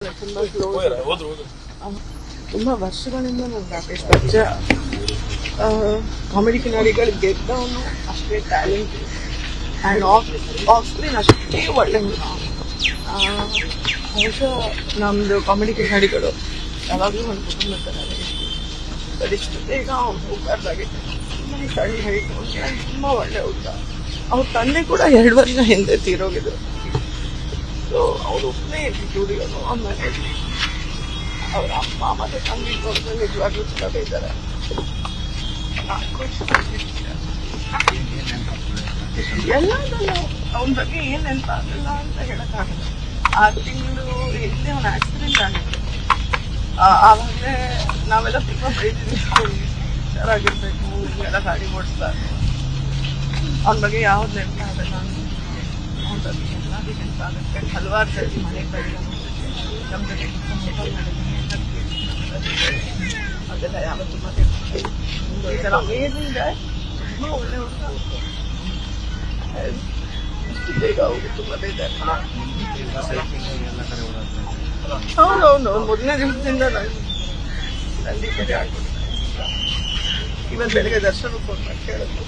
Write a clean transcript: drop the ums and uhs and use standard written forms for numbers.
ತುಂಬಾ ಕ್ಲೋಸ್. ತುಂಬಾ ವರ್ಷಗಳಿಂದ ನಂಗೆ ರಾಕೇಶ್ ಪರಿಚಯ. ಕಾಮಿಡಿ ಕಿನಾರಿಗಳು ಗೆದ್ದವನು ಅಷ್ಟೇ ಟ್ಯಾಲೆಂಟ್ ಆ್ಯಂಡ್ ಆಫ್ ಸ್ಕ್ರೀನ್ ಅಷ್ಟೇ ಒಳ್ಳೆ ಹುಡುಗ. ಬಹುಶಃ ನಮ್ಮದು ಕಾಮಿಡಿ ಕಿನಾರಿಗಳು ಯಾವಾಗಲೂ ಒಂದು ಕುಟುಂಬ ಥರ ಬಟ್ ಇಷ್ಟು ಬೇಗ ಅವ್ನು ಹೋಗ್ಬಾರ್ದಾಗಿತ್ತು. ತುಂಬಾ ಸಣ್ಣ ಹೈಟ್, ತುಂಬ ಒಳ್ಳೆ ಹುಡುಗ. ಅವ್ರ ತಂದೆ ಕೂಡ 2 ವರ್ಷ ಹಿಂದೆ ತೀರೋಗಿದ್ರು. ಸೊ ಅವ್ರು ಒಬ್ಬನೇ ಸ್ಟುಡಿಯೋನು ಆಮೇಲೆ ಅವ್ರ ಅಮ್ಮ ಮತ್ತೆ ತಂಗಿ ಕೊಟ್ಟು ನಿಜವಾಗ್ಲೂ ತುಂಬ ಬೇಜಾರೆ. ಎಲ್ಲದಲ್ಲ ಅವನ ಬಗ್ಗೆ ಏನ್ ನೆನಪಾಗಲ್ಲ ಅಂತ ಹೇಳಕ್ಕಾಗಲ್ಲ. 6 ತಿಂಗಳು ಹಿಂದೆ ಅವನ ಆಕ್ಸಿಡೆಂಟ್ ಆಗಿತ್ತು. ಆವಾಗಲೇ ನಾವೆಲ್ಲ ತುಂಬ ಬೈದಿದ್ವಿ, ಹುಷಾರಾಗಿರ್ಬೇಕು, ಎಲ್ಲ ಗಾಡಿ ಓಡಿಸ್ತಾರೆ. ಅವನ ಬಗ್ಗೆ ಯಾವ್ದು ನೆನಪಾಗಲ್ಲ. ಅವನ ಬಗ್ಗೆ ಎಲ್ಲಾದ್ರೂ ನೆನಪಾಗುತ್ತೆ. ಹಲವಾರು ಸರಿ ಮನೆಗೆ ಬರಲ್ಲ, ನಮ್ಮ ಜೊತೆ ಅದೆಲ್ಲ ಯಾವತ್ತು ಮತ್ತೆ ಈ ಥರ ಅಮೇಜಿಂಗ್ ಗಾಯ್. ತುಂಬ ಒಳ್ಳೆ ಹುಡುಗ. ಬೇಗ ಹೋಗಿ ತುಂಬ ಬೇಜಾರು. ಹೌದೌದು, ಮೊದಲನೇ ದಿವಸದಿಂದ ನಂದಿ ಕಡೆ ಆಗ್ಬಿಟ್ಟು ಇವತ್ತು ಬೆಳಗ್ಗೆ ದರ್ಶನಕ್ಕೆ ಫೋನ್ ಮಾಡಿ ಕೇಳಿದ್ರು.